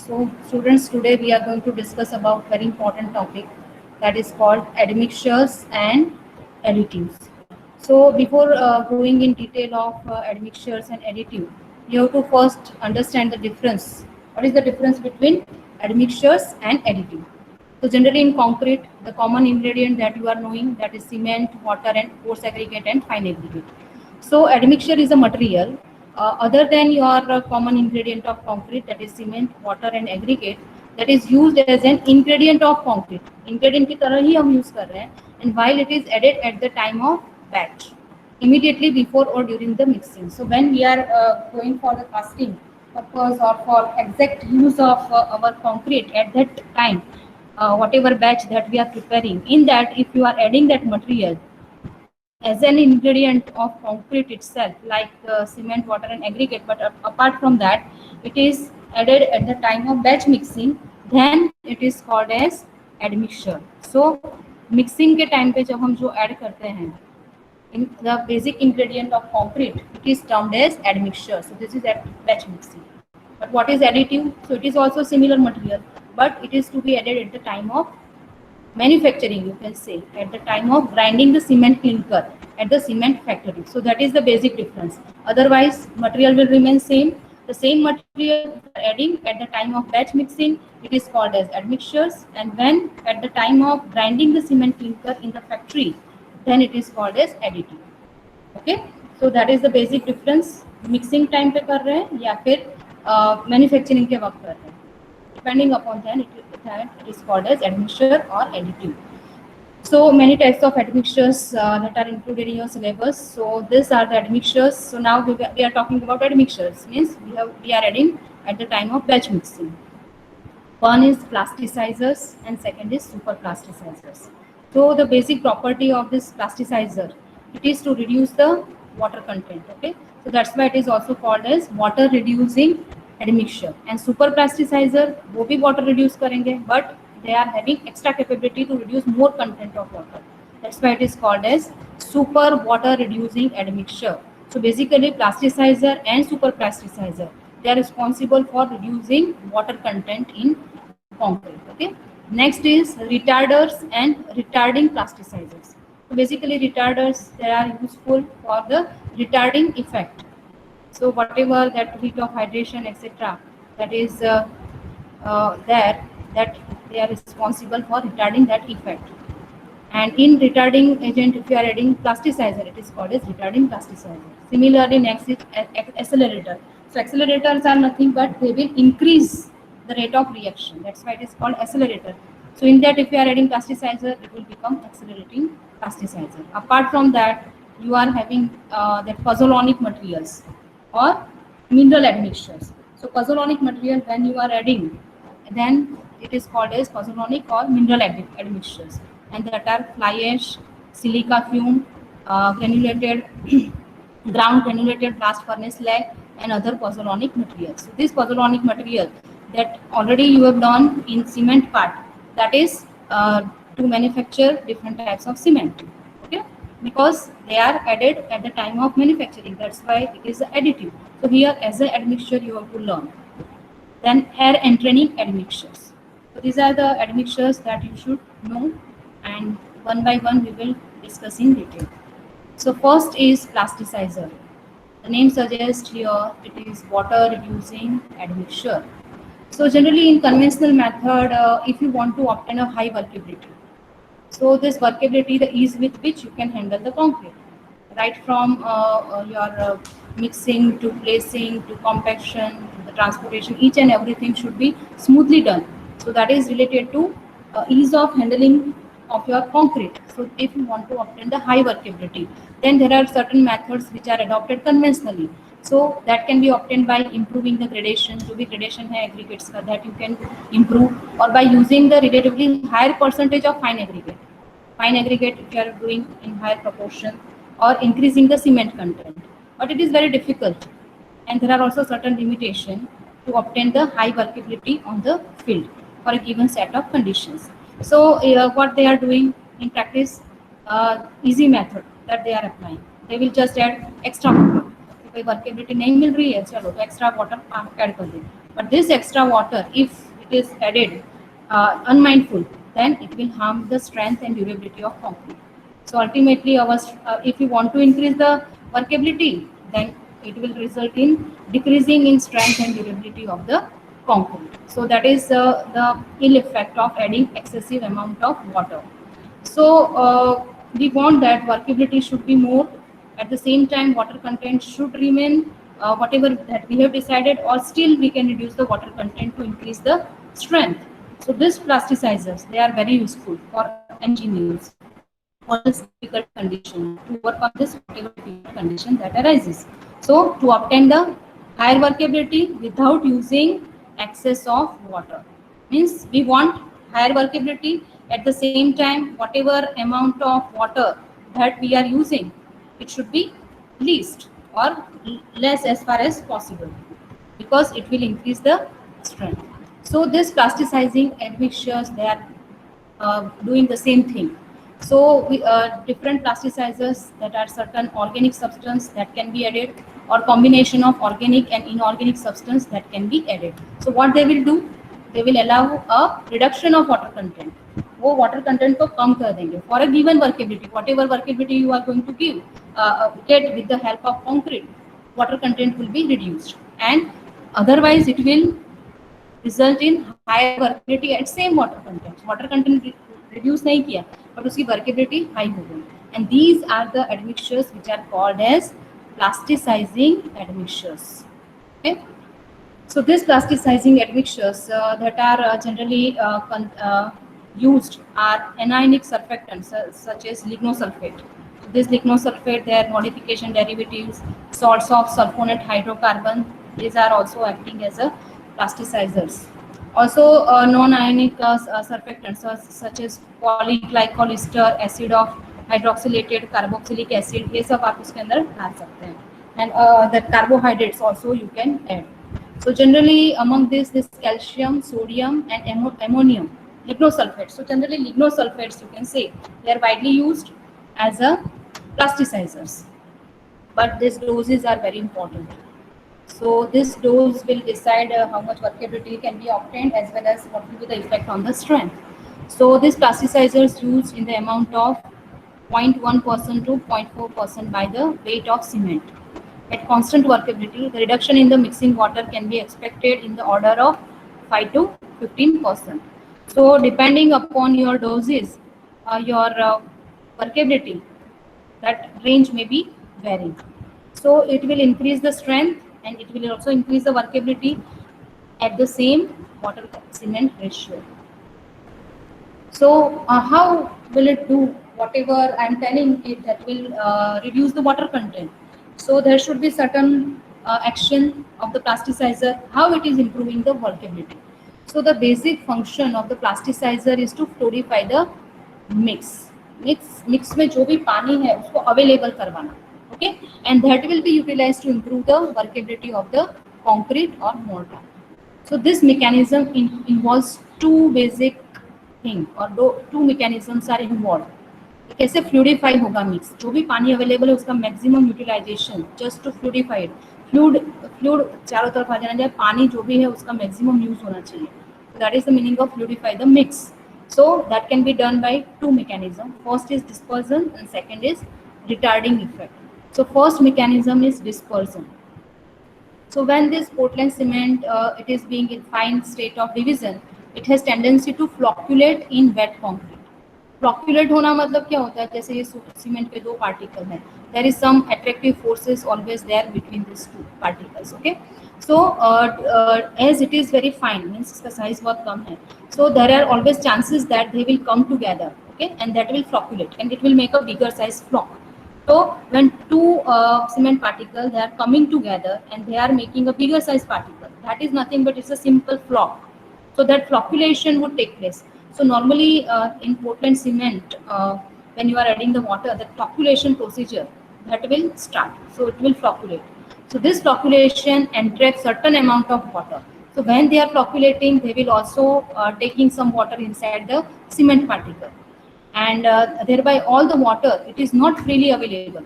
So students, today we are going to discuss about very important topic that is called admixtures and additives. So before going in detail of admixtures and additive, you have to first understand the difference. What is the difference between admixtures and additive? So generally in concrete, the common ingredient that you are knowing, that is cement, water and coarse aggregate and fine aggregate. So admixture is a material other than your common ingredient of concrete, that is cement, water and aggregate, that is used as an ingredient of concrete. Ingredient की तरह ही हम use कर रहे हैं, and while it is added at the time of batch, immediately before or during the mixing. So when we are going for the casting purpose or for exact use of our concrete at that time, whatever batch that we are preparing, in that if you are adding that material as an ingredient of concrete itself, like cement, water and aggregate, but apart from that it is added at the time of batch mixing, then it is called as admixture. So mixing के time पे जब हम जो add करते हैं in the basic ingredient of concrete, it is termed as admixture. So this is at batch mixing. But what is additive? So it is also similar material, but it is to be added at the time of manufacturing, you can say, at the time of grinding the cement clinker at the cement factory. So that is the basic difference. Otherwise material will remain same. The same material adding at the time of batch mixing, it is called as admixtures, and when at the time of grinding the cement clinker in the factory, then it is called as additive. Okay, so that is the basic difference. Mixing time पे कर रहे हैं या फिर manufacturing के वक्त कर रहे हैं, depending upon that it is called as admixture or additive. So many types of admixtures that are included in your syllabus. So these are the admixtures. So now we are talking about admixtures, means we are adding at the time of batch mixing. One is plasticizers and second is super plasticizers. So the basic property of this plasticizer, it is to reduce the water content. Okay, so that's why it is also called as water reducing admixture. And super plasticizer, वो भी water reduce करेंगे, but they are having extra capability to reduce more content of water. That's why it is called as super water reducing admixture. So basically plasticizer and super plasticizer, they are responsible for reducing water content in concrete. Okay, next is retarders and retarding plasticizers. So basically retarders, they are useful for the retarding effect. So whatever that heat of hydration etc., that is there, that they are responsible for retarding that effect. And in retarding agent, if you are adding plasticizer, it is called as retarding plasticizer. Similarly, next is accelerator. So accelerators are nothing but they will increase the rate of reaction. That's why it is called accelerator. So in that, if you are adding plasticizer, it will become accelerating plasticizer. Apart from that, you are having that pozzolanic materials or mineral admixtures. So pozzolanic material, when you are adding, then it is called as pozzolanic or mineral admixtures, and that are fly ash, silica fume, granulated ground granulated blast furnace slag, and other pozzolanic materials. So this pozzolanic material that already you have done in cement part, that is to manufacture different types of cement. Okay, because they are added at the time of manufacturing, that's why it is additive. So here as an admixture you have to learn. Then air entraining admixtures. So these are the admixtures that you should know, and one by one we will discuss in detail. So first is plasticizer. The name suggests here it is water reducing admixture. So generally in conventional method, if you want to obtain a high workability, so this workability, the ease with which you can handle the concrete, right from your mixing to placing to compaction to the transportation, each and everything should be smoothly done. So that is related to ease of handling of your concrete. So if you want to obtain the high workability, then there are certain methods which are adopted conventionally. So that can be obtained by improving the gradation. जो भी gradation है aggregates का, that you can improve, or by using the relatively higher percentage of fine aggregate. Fine aggregate if you are doing in higher proportion, or increasing the cement content. But it is very difficult, and there are also certain limitations to obtain the high workability on the field for a given set of conditions. So what they are doing in practice, easy method that they are applying. They will just add extra water. कोई workability नहीं मिल रही है, चलो तो extra water add कर दें. But this extra water, if it is added unmindful, then it will harm the strength and durability of concrete. So ultimately, if we want to increase the workability, then it will result in decreasing in strength and durability of the concrete. So that is the ill effect of adding excessive amount of water. So we want that workability should be more. At the same time, water content should remain whatever that we have decided, or still we can reduce the water content to increase the strength. So these plasticizers, they are very useful for engineers to solve this difficult condition, to overcome this whatever difficult condition that arises. So to obtain the higher workability without using excess of water, means we want higher workability. At the same time, whatever amount of water that we are using, it should be least or less as far as possible, because it will increase the strength. So this plasticizing admixtures, they are doing the same thing. So different plasticizers, that are certain organic substance that can be added, or combination of organic and inorganic substance that can be added. So what they will do, they will allow a reduction of water content. वो water content को कम कर देंगे for a given workability, whatever workability you are going to get with the help of concrete, water content will be reduced, and otherwise it will result in higher workability at same water content. Water content reduce नहीं किया, but उसकी workability high हो गई. And these are the admixtures which are called as plasticizing admixtures. Okay. So these plasticizing admixtures that are generally used are anionic surfactants such as lignosulfate. This lignosulfate, their modification derivatives, salts of sulfonate hydrocarbon, these are also acting as a plasticizers. Also non-ionic surfactants such as polyglycol ester, acid of hydroxylated carboxylic acid, ये सब आप उसके अंदर डाल सकते हैं. And the carbohydrates also you can add. So generally among this calcium, sodium and ammonium, lignosulfates. So generally lignosulfates, you can say, they are widely used as a plasticizers, but these doses are very important. So this dose will decide how much workability can be obtained, as well as what will be the effect on the strength. So these plasticizers used in the amount of 0.1% to 0.4% by the weight of cement. At constant workability, the reduction in the mixing water can be expected in the order of 5 to 15%. So depending upon your doses, your workability, that range may be varying. So it will increase the strength and it will also increase the workability at the same water cement ratio. So how will it do whatever I am telling it, that will reduce the water content? So there should be certain action of the plasticizer, how it is improving the workability. So the basic function of the plasticizer is to fluidify the mix में जो भी पानी है उसको available करवाना, okay, and that will be utilized to improve the workability of the concrete or mortar. So this mechanism involves two basic thing, or two mechanisms are involved. कैसे फ्लूडिफाई होगा mix, जो भी पानी अवेलेबल है उसका maximum utilisation just to fluidify it. Fluid चारों तरफ आ जाना चाहिए, पानी जो भी है उसका मैक्सिमम यूज होना चाहिए. That is the meaning of fluidify the mix. So that can be done by two mechanisms. First is dispersion and second is retarding effect. So first mechanism is dispersion. So when this Portland cement it is being in fine state of division, it has tendency to flocculate in wet concrete. Flocculate होना मतलब क्या होता है, जैसे ये cement के दो particle हैं, there is some attractive forces always there between these two particles. Okay, so as it is very fine, means इसका size बहुत कम है, so there are always chances that they will come together, okay, and that will flocculate and it will make a bigger size flock. So when two cement particles, they are coming together and they are making a bigger size particle, that is nothing but it's a simple flock. So that flocculation would take place. So normally in Portland cement, when you are adding the water, the flocculation procedure that will start. So it will flocculate. So this flocculation entraps certain amount of water. So when they are flocculating, they will also taking some water inside the cement particle, and thereby all the water, it is not freely available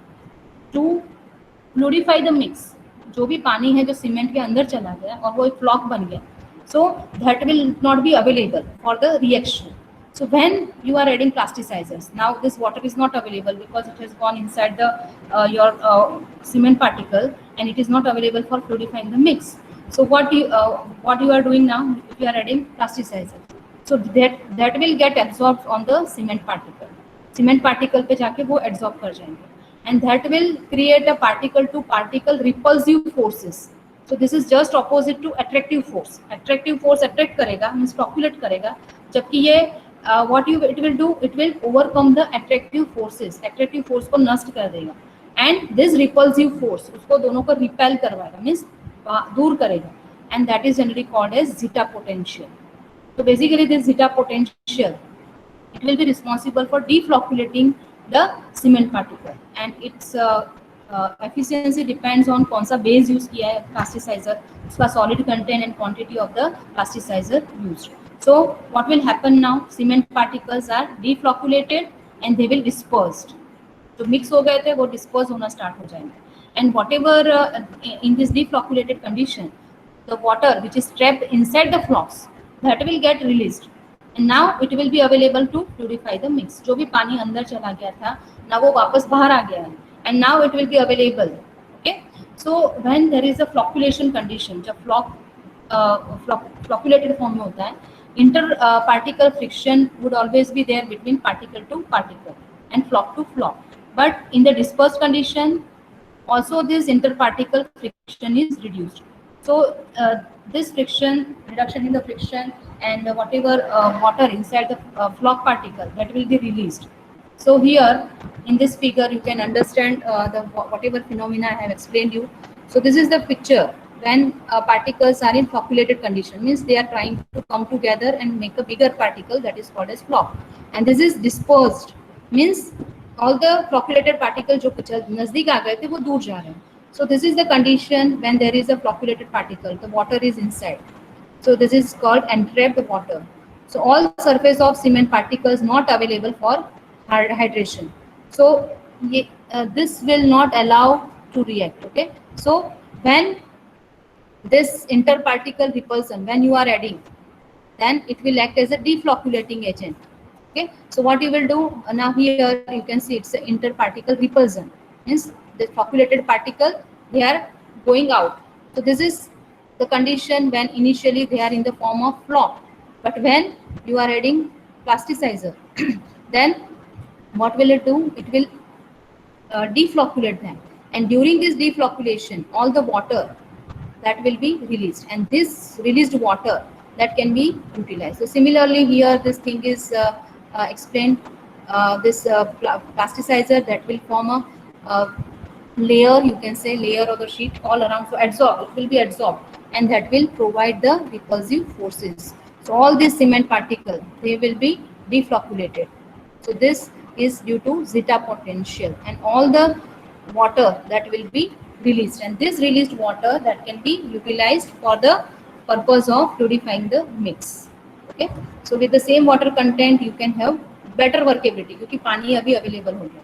to fluidify the mix. जो भी पानी है जो cement के अंदर चला गया और वो एक फ्लॉक बन गया, so that will not be available for the reaction. So when you are adding plasticizers, now this water is not available because it has gone inside the your cement particle, and it is not available for purifying the mix. So what you are doing now, if you are adding plasticizer, so that will get absorbed on the cement particle. Cement particle पे जाके वो absorb कर जाएंगे, and that will create a particle to particle repulsive forces. So this is just opposite to attractive force. Attractive force attract करेगा, means flocculate करेगा, जबकि ये it will do, it will overcome the attractive forces. Attractive force को नष्ट कर देगा, and this repulsive force उसको दोनों को repel करवाएगा, means दूर करेगा, and that is generally called as zeta potential. So basically this zeta potential, it will be responsible for deflocculating the cement particle, and its efficiency depends on कौन सा base use किया है plasticizer, उसका solid content and quantity of the plasticizer used. So what will happen now, cement particles are deflocculated and they will dispersed. जो mix हो गए थे वो disperse होना start हो जाएंगे, and whatever in this deflocculated condition, the water which is trapped inside the flocks, that will get released, and now it will be available to purify the mix. जो भी पानी अंदर चला गया था ना वो वापस बाहर आ गया है, and now it will be available. Okay, so when there is a flocculation condition, जब flocculated form में होता है, inter particle friction would always be there between particle to particle and flock to flock, but in the dispersed condition also this interparticle friction is reduced. So this friction, reduction in the friction, and whatever water inside the flock particle, that will be released. So here in this figure you can understand the whatever phenomena I have explained you. So this is the picture when particles are in flocculated condition, means they are trying to come together and make a bigger particle, that is called as flock, and this is dispersed, means all the flocculated particles जो नजदीक आ गए थे वो दूर जा रहे हैं. So this is the condition when there is a flocculated particle, the water is inside. So this is called entrapped water. So all surface of cement particles not available for hydration. So this will not allow to react. Okay. So when this interparticle repulsion, when you are adding, then it will act as a deflocculating agent. Okay, so what you will do now, here you can see it's an interparticle repulsion, means the flocculated particle, they are going out. So this is the condition when initially they are in the form of flock, but when you are adding plasticizer, then what will it do, it will deflocculate them, and during this deflocculation all the water that will be released, and this released water that can be utilized. So similarly here this thing is explained, this plasticizer that will form a layer, you can say layer of the sheet all around, so absorb, it will be absorbed, and that will provide the repulsive forces. So all these cement particles, they will be deflocculated. So this is due to zeta potential, and all the water that will be released, and this released water that can be utilized for the purpose of purifying the mix. Okay, so with the same water content you can have better workability क्योंकि पानी अभी available हो गया.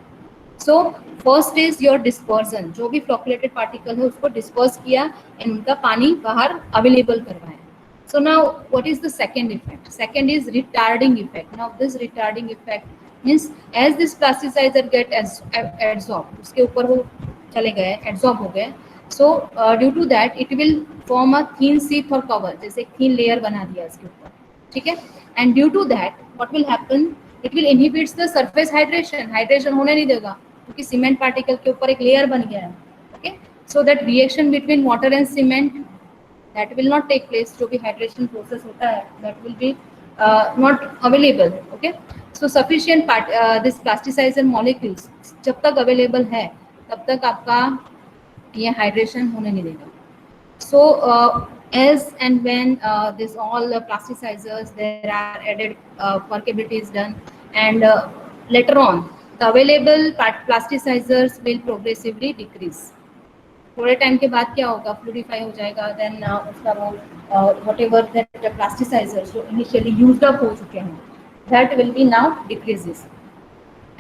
So first is your dispersion, जो भी flocculated particle है उसको disperse किया and उनका पानी बाहर available करवाया. So now what is the second effect? Second is retarding effect. Now this retarding effect means as this plasticizer get absorbed, उसके ऊपर वो चले गए, absorb हो गए. So due to that it will form a thin sheath or cover, जैसे thin layer बना दिया इसके ऊपर, ठीक है. And due to that what will happen, it will inhibits the surface hydration. Hydration होने नहीं देगा क्योंकि सीमेंट पार्टिकल के ऊपर एक लेयर बन गया है. Okay, so that reaction between water and cement, that will not take place. जो भी hydration process होता है that will be not available. Okay, so sufficient this plasticizer molecules जब तक available है तब तक आपका ये hydration होने नहीं देगा. So as and when this all plasticizers, there are added workability is done, and later on the available plasticizers will progressively decrease. थोड़े टाइम के बाद क्या होगा, फ्लूडिफाई हो जाएगा, देन उसका वो whatever that plasticizers जो initially used up हो चुके हैं, that will be now decreases,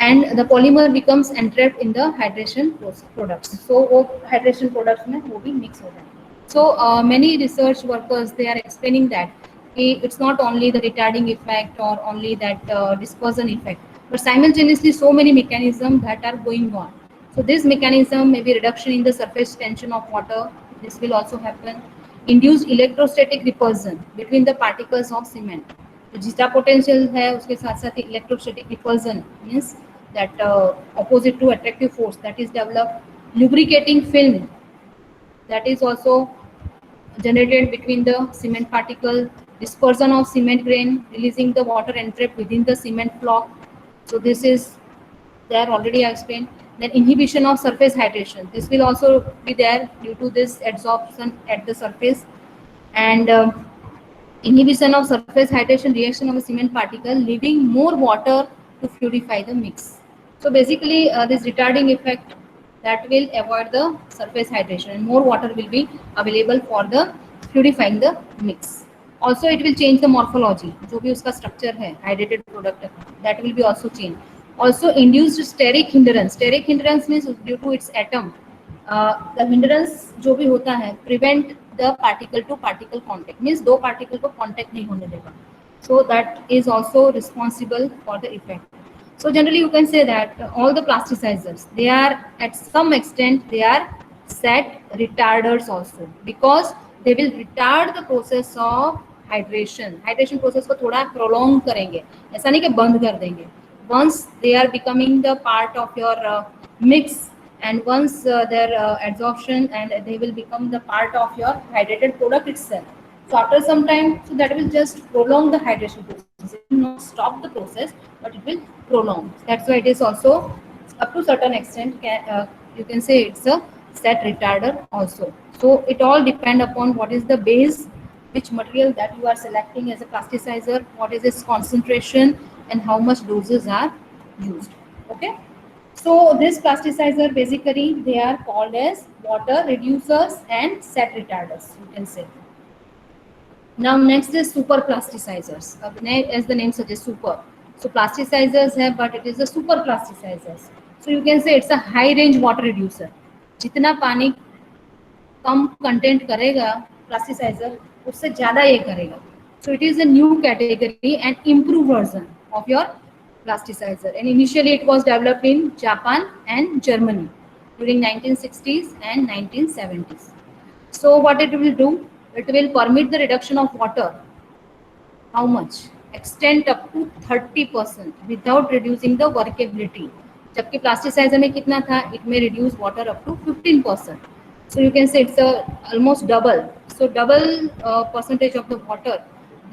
and the polymer becomes entrapped in the hydration products. So वो hydration products में वो भी mix हो जाए. So many research workers, they are explaining that it's not only the retarding effect or only that dispersion effect, but simultaneously so many mechanisms that are going on. So this mechanism may be reduction in the surface tension of water. This will also happen. Induced electrostatic repulsion between the particles of cement. तो जितना potential है उसके साथ साथ electrostatic repulsion means that opposite to attractive force that is developed. Lubricating film that is also generated between the cement particle. Dispersion of cement grain releasing the water entrapped within the cement block. So this is there already I explained. Then inhibition of surface hydration, this will also be there due to this adsorption at the surface. And inhibition of surface hydration reaction of a cement particle, leaving more water to fluidify the mix. So basically this retarding effect that will avoid the surface hydration and more water will be available for the fluidifying the mix. Also it will change the morphology, जो भी उसका structure है hydrated product, that will be also changed. Also induced steric hindrance. Steric hindrance means due to its atom. The hindrance जो भी होता है prevent the particle to particle contact, means दो particle को contact नहीं होने देगा. So that is also responsible for the effect. So generally you can say that all the plasticizers, they are at some extent they are set retarders also, because they will retard the process of hydration. Hydration process को थोड़ा prolong करेंगे, ऐसा नहीं कि बंद कर देंगे. Once they are becoming the part of your mix, and once their adsorption, and they will become the part of your hydrated product itself. So after some time, so that will just prolong the hydration process. It will not stop the process, but it will prolong. That's why it is also up to certain extent you can say it's a set retarder also. So it all depend upon what is the base, which material that you are selecting as a plasticizer, what is its concentration, and how much doses are used. Okay. So this plasticizer basically they are called as water reducers and set retarders, you can say. Now next is super plasticizers. As the name suggests, super. So plasticizers have, but it is a super plasticizers. So you can say it's a high range water reducer. जितना पानी कम content करेगा plasticiser, उससे ज़्यादा ये करेगा. So it is a new category and improved version of your plasticizer. And initially it was developed in Japan and Germany during 1960s and 1970s. So what it will do? It will permit the reduction of water. How much? Extent up to 30% without reducing the workability. जबकि plasticizer में कितना था? It may reduce water up to 15%. So you can say it's almost double. So double percentage of the water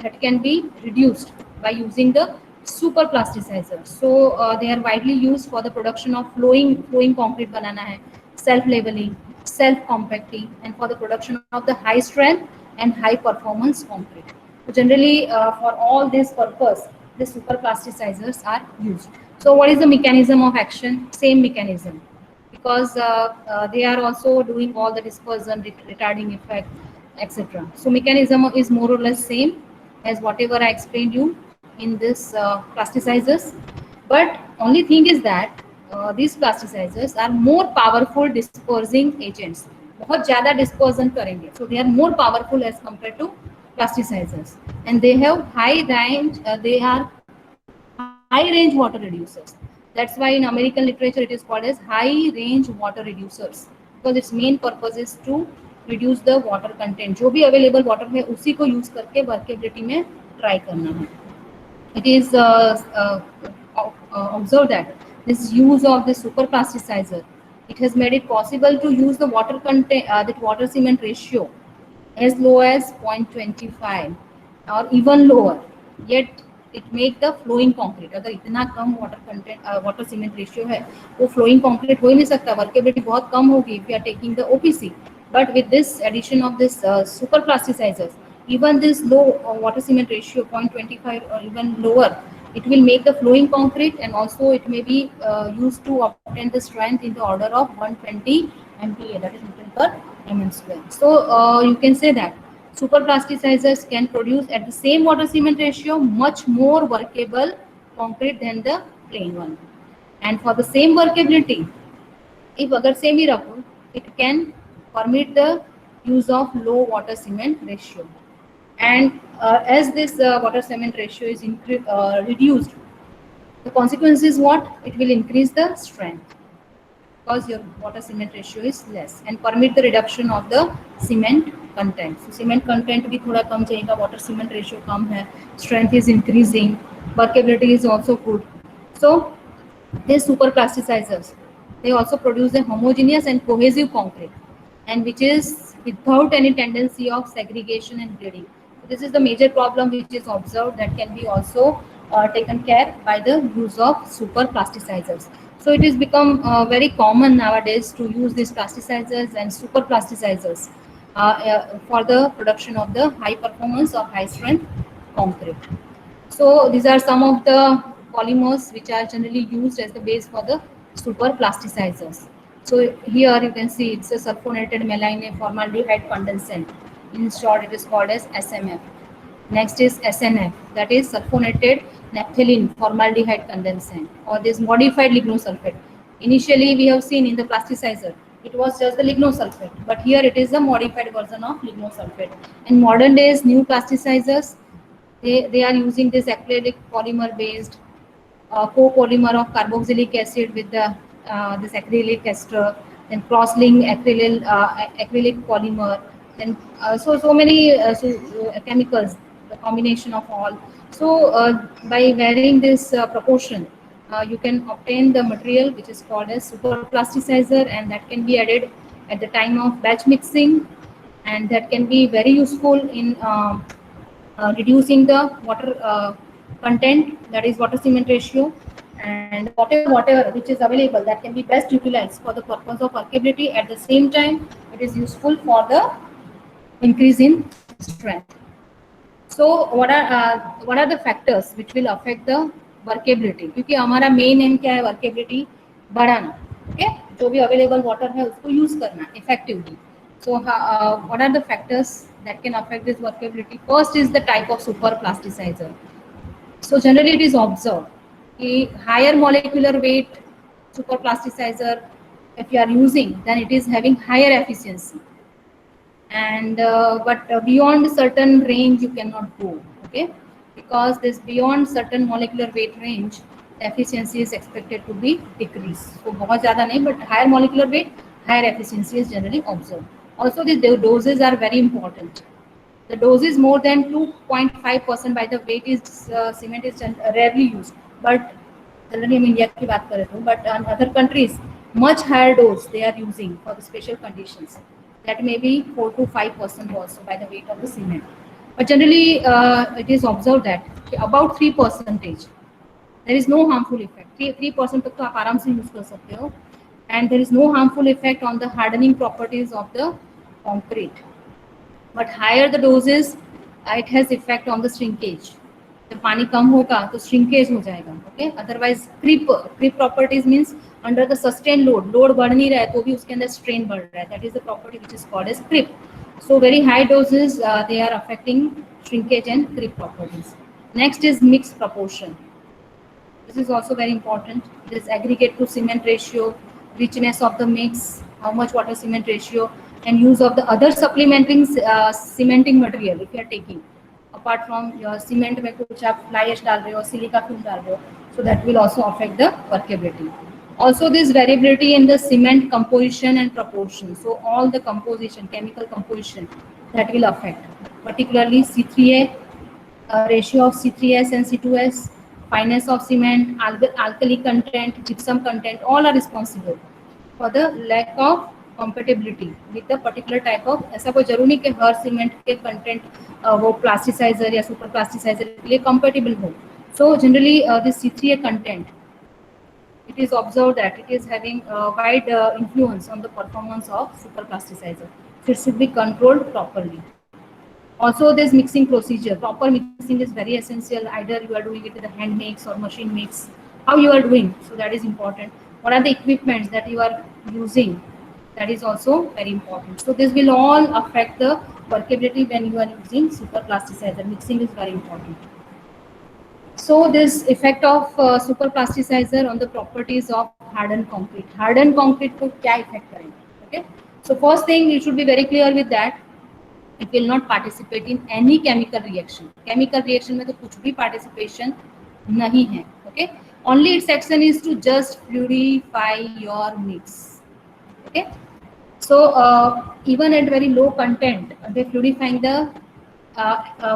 that can be reduced by using the super plasticizer. So they are widely used for the production of flowing concrete बनाना है, self leveling, self compacting, and for the production of the high strength and high performance concrete. So generally for all this purpose, the super plasticizers are used. So what is the mechanism of action? Same mechanism, because they are also doing all the dispersion, retarding effect, etc. So mechanism is more or less same as whatever I explained you in this plasticizers. But only thing is that these plasticizers are more powerful dispersing agents. बहुत ज़्यादा dispersion करेंगे. So they are more powerful as compared to plasticizers, and they have high range. They are high range water reducers. That's why in American literature it is called as high range water reducers, because its main purpose is to reduce the water content. जो भी available water है उसी को use करके workability में try करना है. It is observed that this use of the super plasticizer, it has made it possible to use the water content, the water cement ratio as low as 0.25 or even lower. Yet it make the flowing concrete. अगर इतना कम water content water cement ratio है, वो flowing concrete हो ही नहीं सकता. Workability बहुत कम होगी if we are taking the OPC. But with this addition of this super plasticizers, even this low water cement ratio 0.25 or even lower, it will make the flowing concrete, and also it may be used to obtain the strength in the order of 120 MPa, that is Newton per mm square. So you can say that super plasticizers can produce at the same water cement ratio much more workable concrete than the plain one. And for the same workability, if agar same ही रखो, it can permit the use of low water cement ratio. And as this water cement ratio is reduced, the consequence is what? It will increase the strength because your water cement ratio is less and permit the reduction of the cement content. So cement content भी थोड़ा कम चाहिएगा, water cement ratio कम है, strength is increasing, workability is also good. So these super plasticizers, they also produce a homogeneous and cohesive concrete, and which is without any tendency of segregation and bleeding. So this is the major problem which is observed that can be also taken care by the use of super plasticizers. So it has become very common nowadays to use these plasticizers and super plasticizers for the production of the high performance or high strength concrete. So these are some of the polymers which are generally used as the base for the super plasticizers. So here you can see it's a sulfonated meline formaldehyde condensate. In short, it is called as SMF. Next is SNF, that is sulfonated naphthalene formaldehyde condensate, or this modified lignosulfate. Initially, we have seen in the plasticizer, it was just the lignosulfate, but here it is a modified version of lignosulfate. In modern days, new plasticizers, they are using this acrylic polymer based copolymer of carboxylic acid with the this acrylic ester, then cross-linked acrylic polymer, then so many chemicals, the combination of all. So by varying this proportion, you can obtain the material which is called as super plasticizer, and that can be added at the time of batch mixing, and that can be very useful in reducing the water content, that is water cement ratio, and whatever which is available that can be best utilized for the purpose of workability. At the same time, it is useful for the increase in strength. So what are the factors which will affect the workability? क्योंकि हमारा main M क्या है, workability बढ़ाना. Okay, जो भी available water है उसको use करना effectively. So what are the factors that can affect this workability? First is the type of super plasticizer. So generally it is observed कि higher molecular weight super plasticizer if you are using, then it is having higher efficiency, and but beyond certain range you cannot go. Okay, because this beyond certain molecular weight range, the efficiency is expected to be decreased. So बहुत ज़्यादा नहीं, but higher molecular weight, higher efficiency is generally observed. Also the doses are very important. The dose is more than 2.5% by the weight is cement is rarely used, but generally हम India की बात करें तो, but in other countries much higher dose they are using for the special conditions. That may be 4 to 5% also by the weight of the cement. But generally it is observed that about 3%, there is no harmful effect. 3% तक तो आप आराम से use कर सकते हो, and there is no harmful effect on the hardening properties of the concrete. But higher the doses, it has effect on the shrinkage. जब पानी कम होगा तो श्रिंकेज हो जाएगा. Okay, otherwise creep properties means under the sustain load बढ़ नहीं रहा है तो भी उसके अंदर स्ट्रेन बढ़ रहा है. That is the property which is called as creep. So very high doses they are affecting shrinkage and creep properties. Next is mix proportion. This is also very important. This aggregate to cement ratio, richness of the mix, how much water cement ratio, and use of the other supplementing cementing material if you are taking. Apart from your cement में कुछ आप fly ash डाल रहे हो, silica fume डाल रहे हो, so that will also affect the workability. Also, this variability in the cement composition and proportion. So all the composition, chemical composition, that will affect. Particularly C3A, ratio of C3S and C2S, fineness of cement, alkali content, gypsum content, all are responsible for the lack of compatibility with the particular type of. ऐसा कोई जरूरी नहीं कि हर cement के content वो plasticiser या super plasticiser के लिए compatible हो. So generally this C3A content, it is observed that it is having a wide influence on the performance of super plasticizer. So it should be controlled properly. Also, this mixing procedure, proper mixing is very essential. Either you are doing it with a hand mix or machine mix. How you are doing, so that is important. What are the equipments that you are using? That is also very important. So this will all affect the workability when you are using super plasticizer. Mixing is very important. So this effect of super plasticizer on the properties of hardened concrete. Hardened concrete को क्या effect करेंगे? Okay. So first thing you should be very clear with that. It will not participate in any chemical reaction. Chemical reaction में तो कुछ भी participation नहीं है. Okay. Only its action is to just fluidify your mix. Okay. So even at very low content, they fluidifying the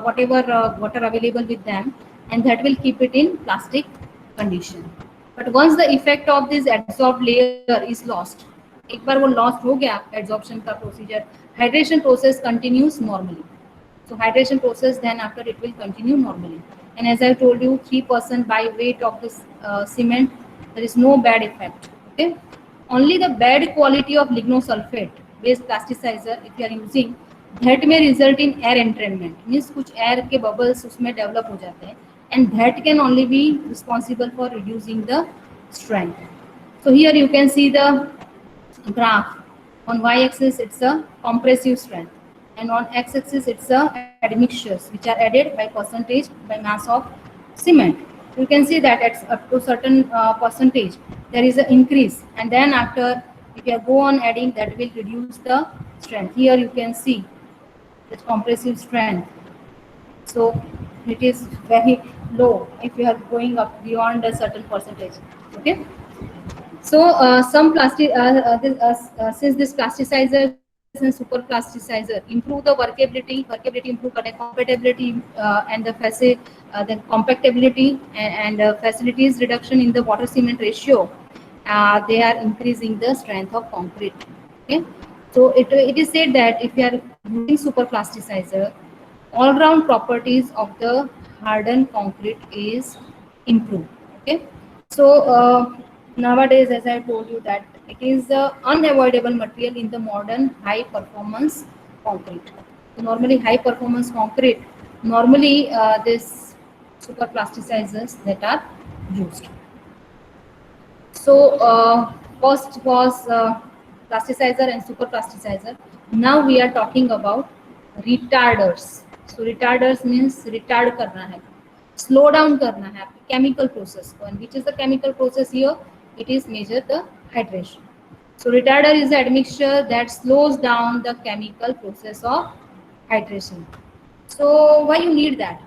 whatever water available with them, and that will keep it in plastic condition. But once the effect of this adsorbed layer is lost, एक बार वो lost हो गया adsorption का procedure, hydration process continues normally. So hydration process then after it will continue normally. And as I told you, 3% by weight of this cement, there is no bad effect. Okay. Only the bad quality of lignosulfate based plasticizer if you are using, that may result in air entrainment. Means कुछ air के bubbles उसमें develop हो जाते हैं, and that can only be responsible for reducing the strength. So here you can see the graph. On y-axis it's a compressive strength, and on x-axis it's a admixtures which are added by percentage by mass of cement. You can see that at up to certain percentage there is an increase, and then after if you go on adding, that will reduce the strength. Here you can see the compressive strength. So it is very low if you are going up beyond a certain percentage. Okay. So some plastic, since this plasticizers and super plasticizer improve the workability improve compatibility and the compactability and facilities reduction in the water cement ratio. They are increasing the strength of concrete. Okay, so it is said that if you are using super plasticizer, all round properties of the hardened concrete is improved. Okay, so nowadays, as I told you, that it is unavoidable material in the modern high performance concrete. So normally high performance concrete, normally this super plasticizers that are used. So first was plasticizer and super plasticizer. Now we are talking about retarders. So retarders means retard करना है, slow down करना है chemical process को. And which is the chemical process here? It is measure the hydration. So retarder is the admixture that slows down the chemical process of hydration. So why you need that?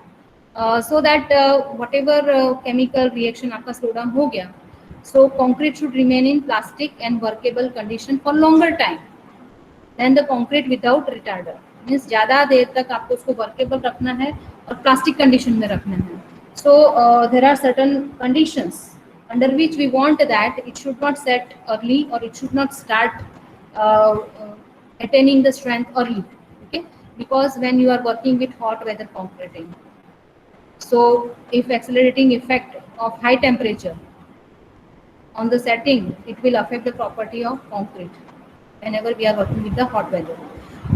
So that whatever chemical reaction आपका slow down हो गया, so concrete should remain in plastic and workable condition for longer time than the concrete without retarder. Means ज़्यादा देर तक आपको उसको workable रखना है और plastic condition में रखना है. So there are certain conditions under which we want that it should not set early or it should not start attaining the strength early. Okay, because when you are working with hot weather concreting, so if accelerating effect of high temperature on the setting, it will affect the property of concrete whenever we are working with the hot weather.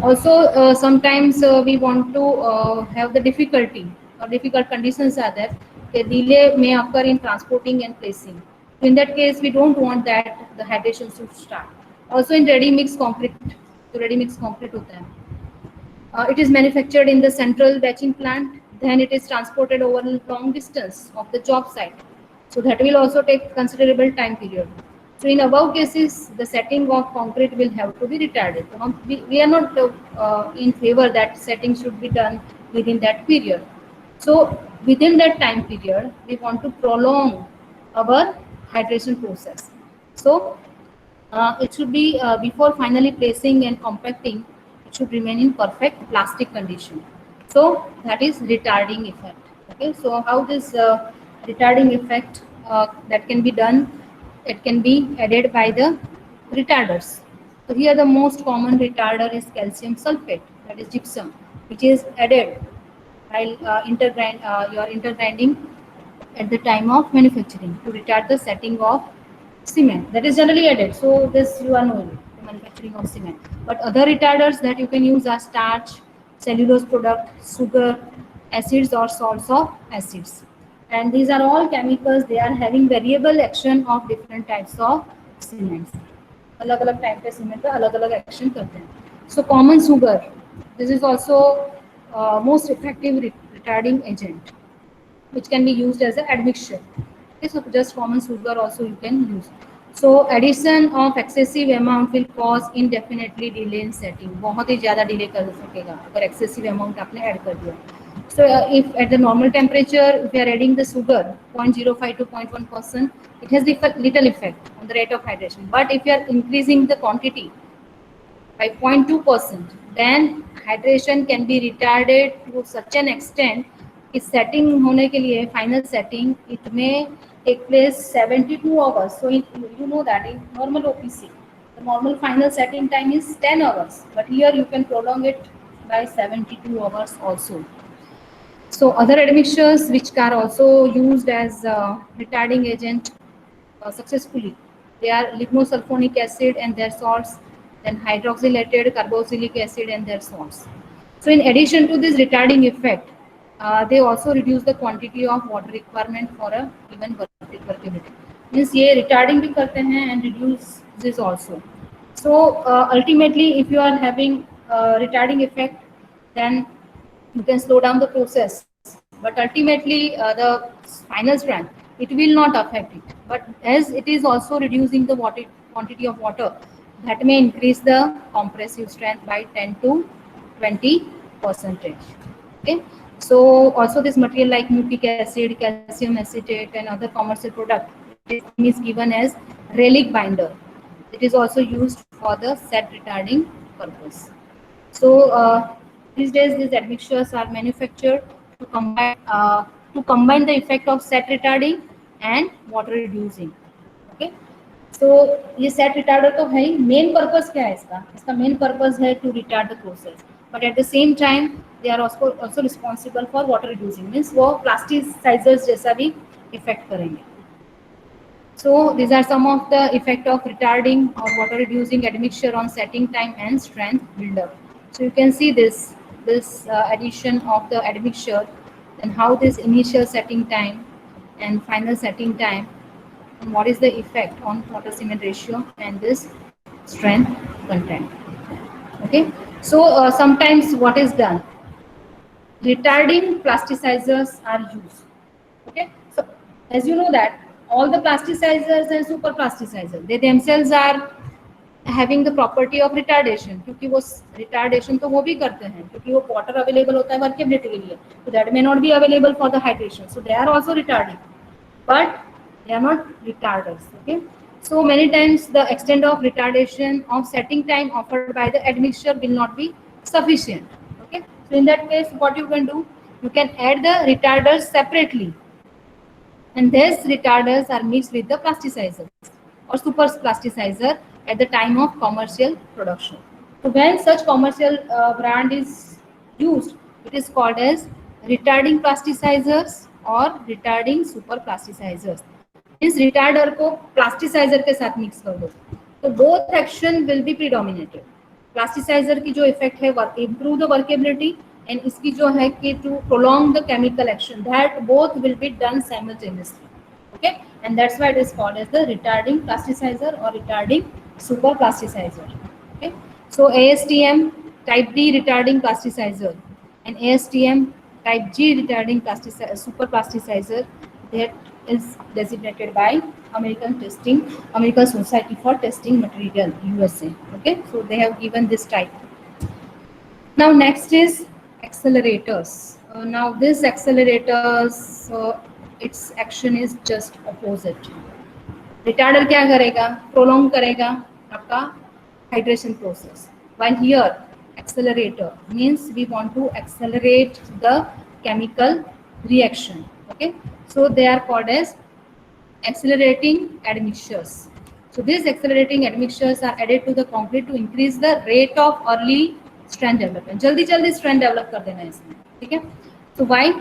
Also sometimes we want to have the difficulty or difficult conditions are there, the delay may occur in transporting and placing. So in that case we don't want that the hydration should start. Also in ready mix concrete, तो ready mix concrete होता है. It is manufactured in the central batching plant, then it is transported over a long distance of the job site. So that will also take considerable time period. So in above cases, the setting of concrete will have to be retarded. So we are not in favor that setting should be done within that period. So within that time period, we want to prolong our hydration process. So it should be before finally placing and compacting, it should remain in perfect plastic condition. So that is retarding effect. Okay, so how this retarding effect that can be done, it can be added by the retarders. So here the most common retarder is calcium sulfate, that is gypsum, which is added while you are intergrinding at the time of manufacturing to retard the setting of cement. That is generally added. So this you are knowing, the manufacturing of cement. But other retarders that you can use are starch, cellulose product, sugar, acids or salts of acids. And these are all chemicals. They are having variable action of different types of cements. अलग-अलग type के cement का अलग-अलग action करते हैं. So common sugar, this is also most effective retarding agent. which can be used as an admixture. Okay, so just common sugar also you can use. So addition of excessive amount will cause indefinitely delay in setting. बहुत ही ज़्यादा delay कर सकेगा अगर excessive amount आपने add कर दिया. So if at the normal temperature, if you are adding the sugar 0.05 to 0.1%, it has little effect on the rate of hydration. But if you are increasing the quantity by 0.2%, then hydration can be retarded to such an extent कि setting होने के लिए final setting it may take place 72 hours. So you know that in normal OPC the normal final setting time is 10 hours, but here you can prolong it by 72 hours also. So other admixtures which are also used as retarding agent successfully, they are lignosulfonic acid and their salts, then hydroxylated carboxylic acid and their salts. So in addition to this retarding effect, they also reduce the quantity of water requirement for a given workability. Means ये retarding भी करते हैं and reduce this also. So ultimately, if you are having retarding effect, then you can slow down the process. But ultimately, the final strength, it will not affect it. But as it is also reducing the water quantity of water, that may increase the compressive strength by 10 to 20%. Okay. So also this material like nucleic acid, calcium acetate, and other commercial product, its name is given as relic binder. It is also used for the set retarding purpose. So these days these admixtures are manufactured to combine the effect of set retarding and water reducing. Okay. So ये set retarder तो है ही. Main purpose क्या है इसका? इसका main purpose है to retard the process. But at the same time they are also responsible for water reducing. Means वो plasticizers जैसा भी effect करेंगे. So these are some of the effect of retarding or water reducing admixture on setting time and strength buildup. So you can see this addition of the admixture and how this initial setting time and final setting time and what is the effect on water cement ratio and this strength content. Okay, so sometimes what is done, retarding plasticizers are used. Okay, so as you know that all the plasticizers and super plasticizers, they themselves are having the property of retardation, क्योंकि वो retardation तो वो भी करते हैं क्योंकि वो water available होता है workability के लिए, so that may not be available for the hydration, so they are also retarding, but they are not retarders. Okay, so many times the extent of retardation of setting time offered by the admixture will not be sufficient. Okay, so in that case what you can do, you can add the retarders separately, and these retarders are mixed with the plasticizers or super plasticizer at the time of commercial production. So when such commercial brand is used, it is called as retarding plasticizers or retarding super plasticizers. Means retarder को plasticizer के साथ mix कर दो, तो both action will be predominated. Plasticizer की जो effect है improve the workability, and इसकी जो है कि to prolong the chemical action, that both will be done simultaneously. Okay, and that's why it is called as the retarding plasticizer or retarding super plasticizer. Okay, so ASTM type D retarding plasticizer and ASTM type G retarding super plasticizer, that is designated by American Society for Testing Material, USA. Okay, so they have given this type. Now next is accelerators. Now this accelerators, its action is just opposite. Retarder क्या करेगा? Prolong करेगा आपका hydration process. While here accelerator means we want to accelerate the chemical reaction. Okay, so they are called as accelerating admixtures. So these accelerating admixtures are added to the concrete to increase the rate of early strand development. जल्दी जल्दी strand develop कर देना है इसमें, ठीक है? So why?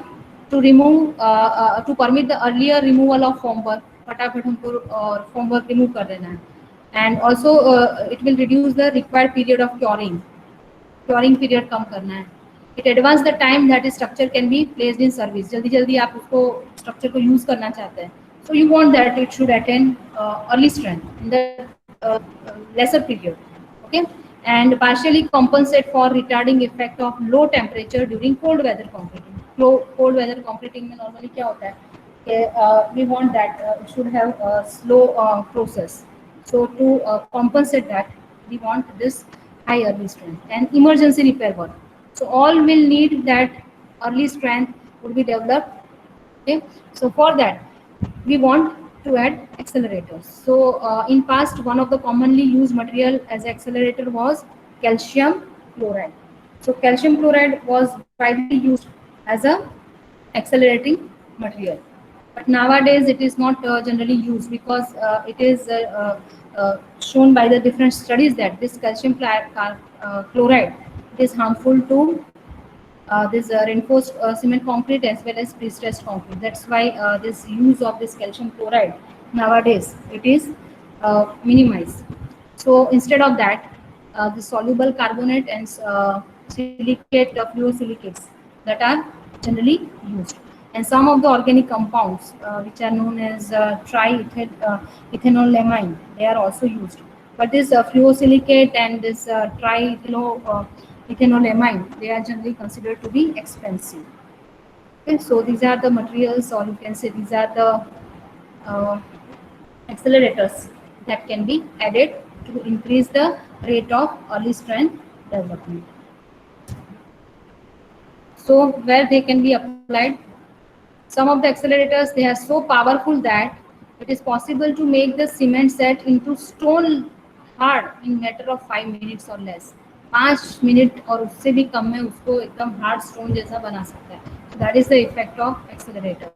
To remove, to permit the earlier removal of formwork. फटाफट हमको formwork remove कर देना है. And also it will reduce the required period of curing. Curing period कम करना है. It advances the time that structure can be placed in service. जल्दी जल्दी आप उसको structure को use करना चाहते हैं. So you want that it should attain early strength in the lesser period. Okay, and partially compensate for retarding effect of low temperature during cold weather concreting. Cold weather concreting में normally क्या होता है कि we want that it should have slow process. So to compensate that, we want this high early strength and emergency repair work. So all will need that early strength would be developed. Okay, so for that we want to add accelerators. So in past, one of the commonly used material as accelerator was calcium chloride. So calcium chloride was widely used as a accelerating material, but nowadays it is not generally used because it is shown by the different studies that this chloride is harmful to this reinforced cement concrete as well as pre-stressed concrete. That's why this use of this calcium chloride nowadays it is minimized. So instead of that, the soluble carbonate and silicate fluorosilicates that are generally used, and some of the organic compounds which are known as ethanolamine, they are also used. But this fluorosilicate and this ethanolamine, they are generally considered to be expensive. Okay, so these are the materials, or you can say these are the uh, accelerators that can be added to increase the rate of early strength development. So where they can be applied? Some of the accelerators, they are so powerful that it is possible to make the cement set into stone hard in matter of 5 minutes or less. 5 minute और उससे भी कम में उसको एकदम hard stone जैसा बना सकता है. So that is the effect of accelerator.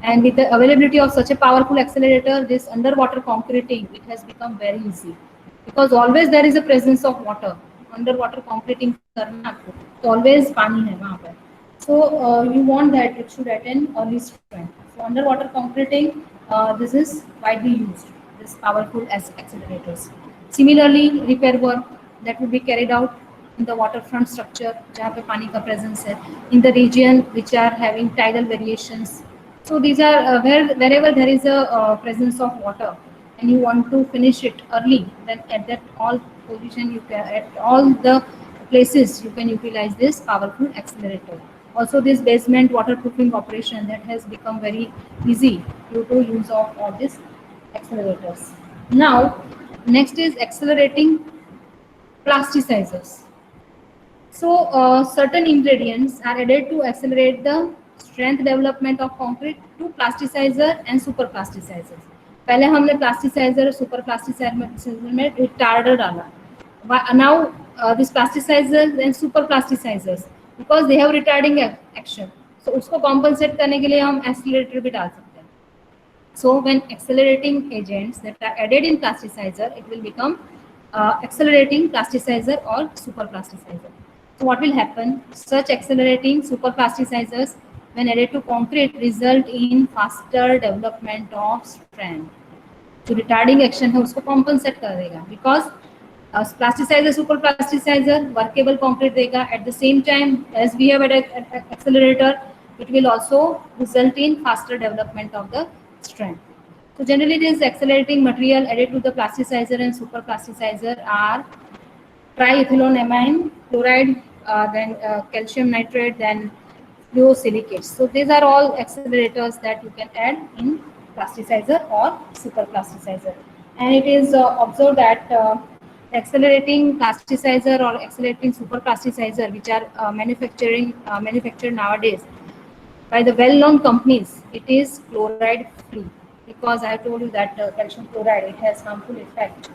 And with the availability of such a powerful accelerator, this underwater concreting, it has become very easy because always there is a presence of water. Underwater concreting करना है आपको तो always पानी है वहाँ पर. So you want that it should attain early strength. So underwater concreting, this is widely used. This powerful as accelerators. Similarly, repair work that will be carried out in the waterfront structure जहाँ पे पानी का presence है, in the region which are having tidal variations. So these are wherever there is a presence of water and you want to finish it early, then at that all position you can, at all the places you can utilize this powerful accelerator. Also this basement waterproofing operation that has become very easy due to use of all these accelerators. Now next is accelerating plasticizers. So certain ingredients are added to accelerate the strength development of concrete to plasticizer and super plasticizers. पहले हमने plasticizer और super plasticizer में retarder डाला. Now these plasticizers and super plasticizers, because they have retarding action, so उसको compensate करने के लिए हम accelerator भी डाल सकते हैं. So when accelerating agents that are added in plasticizer, it will become accelerating plasticizer or super plasticizer. So what will happen? Such accelerating super plasticizers when added to concrete result in faster development of strength. जो retarding action है उसको compensate कर देगा because plasticiser super plasticiser workable concrete देगा. At the same time as we have accelerator, it will also result in faster development of the strength. So generally this accelerating material added to the plasticizer and super plasticizer are triethylamine chloride, then calcium nitrate, then fluorosilicates. So these are all accelerators that you can add in plasticizer or super plasticizer. And it is observed that accelerating plasticizer or accelerating super plasticizer, which are manufactured nowadays by the well-known companies, it is chloride free, because I told you that calcium chloride, it has harmful effect,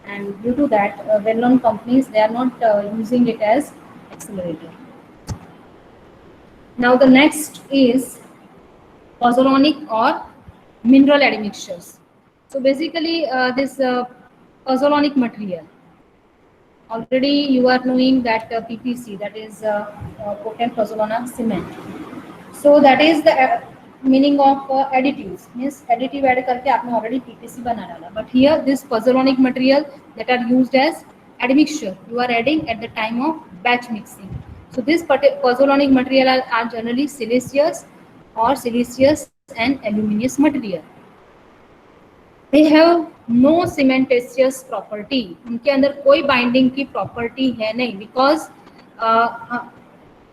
and due to that well-known companies, they are not using it as accelerator. Now the next is pozzolanic or mineral admixtures. So basically this pozzolanic material, already you are knowing that PPC, that is potent pozzolana cement. So that is the meaning of additives, means additive add करके आपने already PPC बना डाला. But here this pozzolanic material that are used as admixture, you are adding at the time of batch mixing. So this pozzolanic material are generally siliceous or siliceous and aluminous material. They have no cementitious property. उनके अंदर कोई binding की property है नहीं, because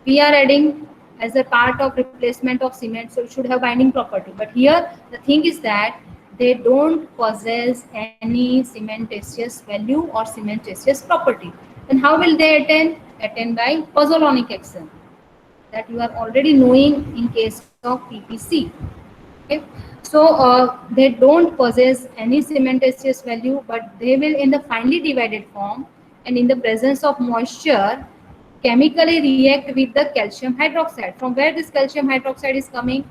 we are adding as a part of replacement of cement, so it should have binding property. But here the thing is that they don't possess any cementitious value or cementitious property. Then how will they attain? Attain by pozzolanic action, that you are already knowing in case of PPC. Okay, so they don't possess any cementitious value, but they will in the finely divided form and in the presence of moisture chemically react with the calcium hydroxide. From where this calcium hydroxide is coming?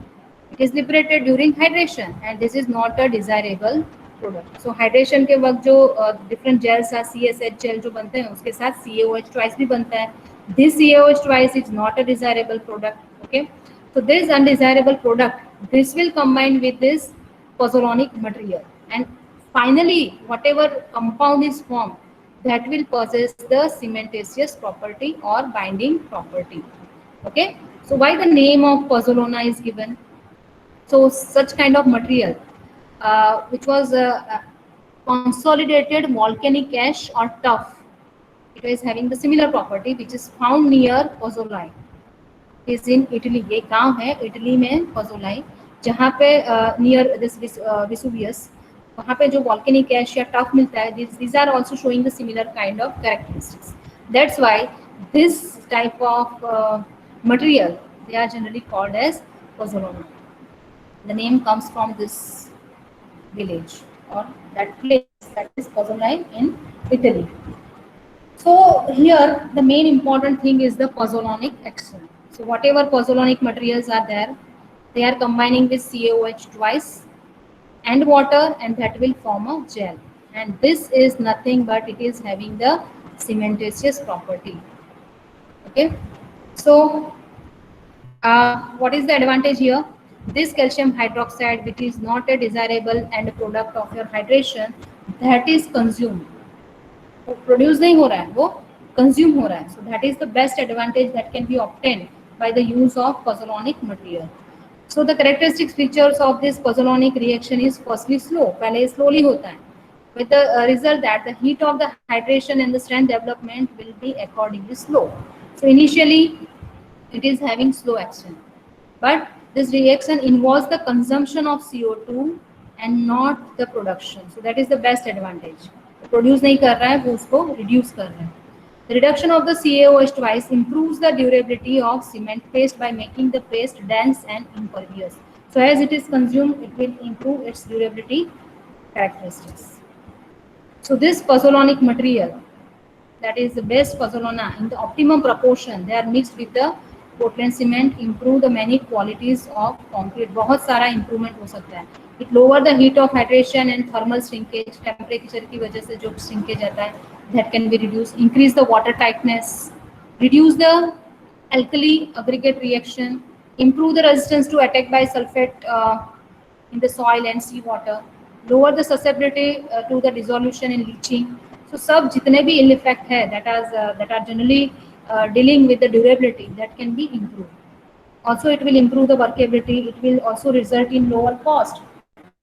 It is liberated during hydration, and this is not a desirable product. So hydration के वक्त जो different gels are CSH gel जो बनते हैं उसके साथ CaOH twice भी बनता है. This CaOH twice is not a desirable product. Okay, so this undesirable product, this will combine with this pozzolanic material, and finally whatever compound is formed, that will possess the cementitious property or binding property. Okay, so why the name of pozzolana is given? So such kind of material, which was consolidated volcanic ash or tuff, it is having the similar property, which is found near pozzolai. Is in Italy. ये गांव है Italy में पोजोलाई, जहाँ पे near this Vesuvius, वहाँ पे जो volcanic ash या टफ मिलता है, these are also showing the similar kind of characteristics. That's why this type of material, they are generally called as pozzolana. The name comes from this village or that place, that is Pozzolai in Italy. So here the main important thing is the pozzolanic action. So whatever pozzolanic materials are there, they are combining with CaOH twice and water, and that will form a gel. And this is nothing but it is having the cementitious property. Okay, so what is the advantage here? This calcium hydroxide, which is not a desirable end product of your hydration, that is consumed. वो produce नहीं हो रहा है, वो consume हो रहा है. So that is the best advantage that can be obtain by the use of pozzolanic material. So the characteristic features of this pozzolanic reaction is firstly slow. पहले slowly होता है, with the result that the heat of the hydration and the strength development will be accordingly slow. So initially it is having slow action, but this reaction involves the consumption of CO2 and not the production. So that is the best advantage. Produce नहीं कर रहा है, वो उसको reduce कर रहा है. The reduction of the CaOH twice improves the durability of cement paste by making the paste dense and impervious. So as it is consumed, it will improve its durability characteristics. So this pozzolanic material, that is the best pozzolana in the optimum proportion, they are mixed with the Portland cement, improve the many qualities of concrete. बहुत सारा improvement हो सकता है. It lower the heat of hydration and thermal shrinkage. Temperature की वजह से जो shrinkage आता है, that can be reduced. Increase the water tightness. Reduce the alkali aggregate reaction. Improve the resistance to attack by sulfate in the soil and sea water. Lower the susceptibility to the dissolution and leaching. So सब जितने भी ill effect है that are generally dealing with the durability, that can be improved. Also it will improve the workability. It will also result in lower cost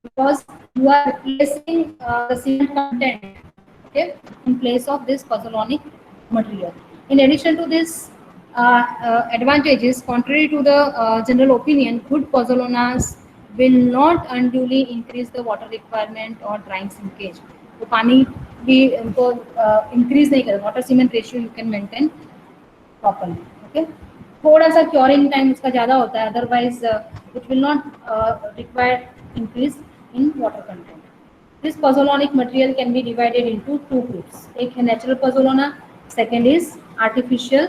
because you are replacing the cement content, okay, in place of this pozzolanic material. In addition to this advantages, contrary to the general opinion, good pozzolanas will not unduly increase the water requirement or drying shrinkage. तो पानी भी उनको increase नहीं करेगा. Water cement ratio you can maintain properly. Okay, थोड़ा सा curing time इसका ज़्यादा होता है, otherwise it will not require increase in water content. This pozzolanic material can be divided into two groups. एक है natural pozzolana, second is artificial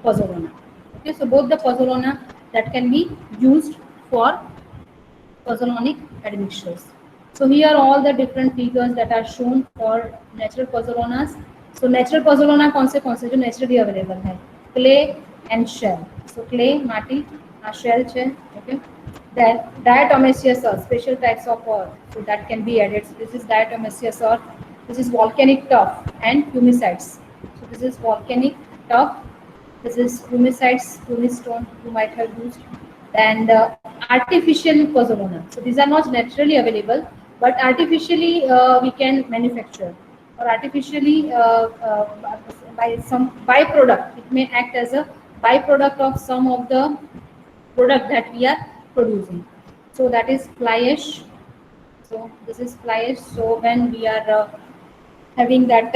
pozzolana. Okay, so both the pozzolana that can be used for pozzolanic admixtures. So here are all the different figures that are shown for natural pozzolanas. So natural pozzolana कौन से जो naturally available है? Clay and shell. So clay माटी, shell है. Okay. Then diatomaceous earth, special types of earth, so that can be added. So this is diatomaceous earth. This is volcanic tuff and humicides. So this is volcanic tuff. This is humicides, humistone you might have used, and artificial pozzolana. So these are not naturally available, but artificially we can manufacture, or artificially by some byproduct. It may act as a byproduct of some of the product that we are producing. So that is fly ash. So this is fly ash. So when we are having that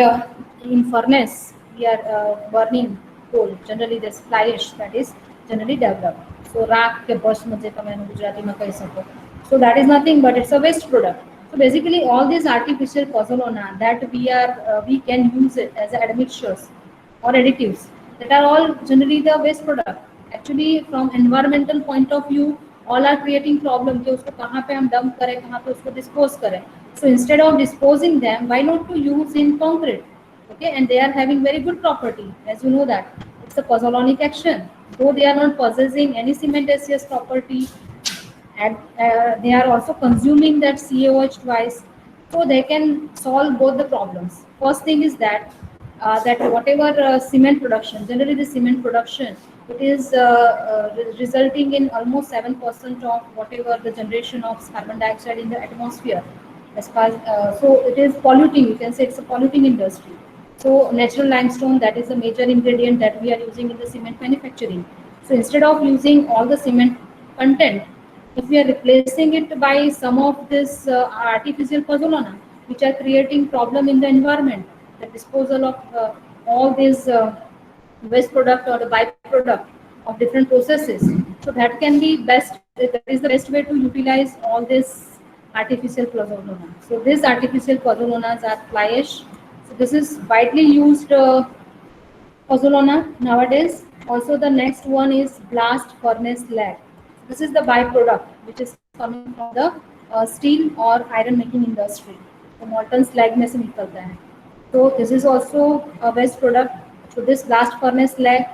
in furnace, we are burning coal, generally this fly ash that is generally developed. So raak ke bush mujhe તમે ગુજરાતીમાં કહી શકો. So that is nothing but it's a waste product. So basically all these artificial pozzolana that we can use it as admixtures or additives, that are all generally the waste product. Actually from environmental point of view, all are creating problem कि उसको कहाँ पे हम dump करें, कहाँ पे उसको dispose करें. So instead of disposing them, why not to use in concrete? Okay, and they are having very good property, as you know that it's a pozzolanic action. Though they are not possessing any cementitious property, and they are also consuming that CaOH twice, so they can solve both the problems. First thing is that whatever cement production, generally the cement production, it is resulting in almost 7% of whatever the generation of carbon dioxide in the atmosphere. As far as, so it is polluting. You can say it's a polluting industry. So natural limestone, that is a major ingredient that we are using in the cement manufacturing. So instead of using all the cement content, if we are replacing it by some of this artificial pozzolana, which are creating problem in the environment, the disposal of all these waste product or the byproduct of different processes. So that can be best. That is the best way to utilize all this artificial pozzolana. So these artificial pozzolanas are fly ash. So this is widely used pozzolana nowadays. Also the next one is blast furnace slag. This is the byproduct which is coming from the steel or iron making industry. तो molten slag में से निकलता है. So this is also a waste product. So this blast furnace slag,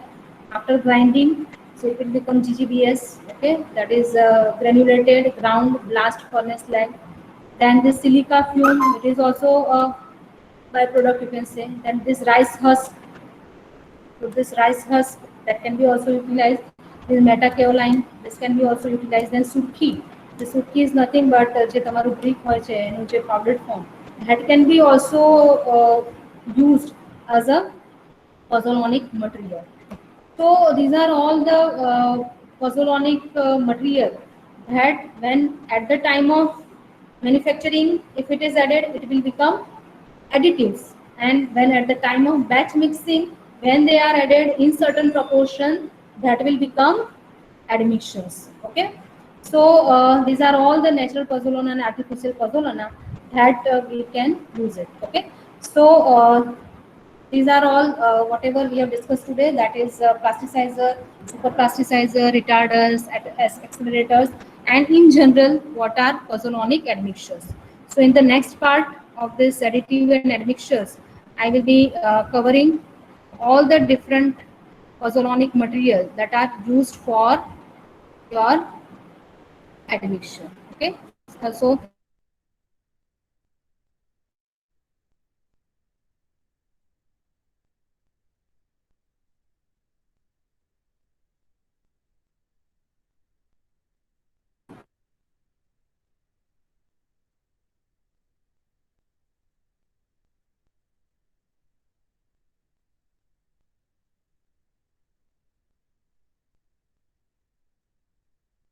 after grinding, so it will become GGBS. Okay, that is granulated ground blast furnace slag. Then this silica fume, it is also a byproduct, you can say. Then this rice husk. So this rice husk, that can be also utilized. This metakaoline, this can be also utilized. Then surki. The surki is nothing but જે તમારું brick હોય છે એનું જે powdered form, that can be also used as a pozzolanic material. So these are all the pozzolanic material that when at the time of manufacturing, if it is added, it will become additives. And when at the time of batch mixing, when they are added in certain proportion, that will become admixtures. Okay, so these are all the natural pozzolana and artificial pozzolana that we can use it. Okay, so these are all whatever we have discussed today, that is plasticizer, super plasticizer, retarders, accelerators, and in general what are pozzolanic admixtures. So in the next part of this additive and admixtures, I will be covering all the different pozzolanic material that are used for your admixture. Okay, so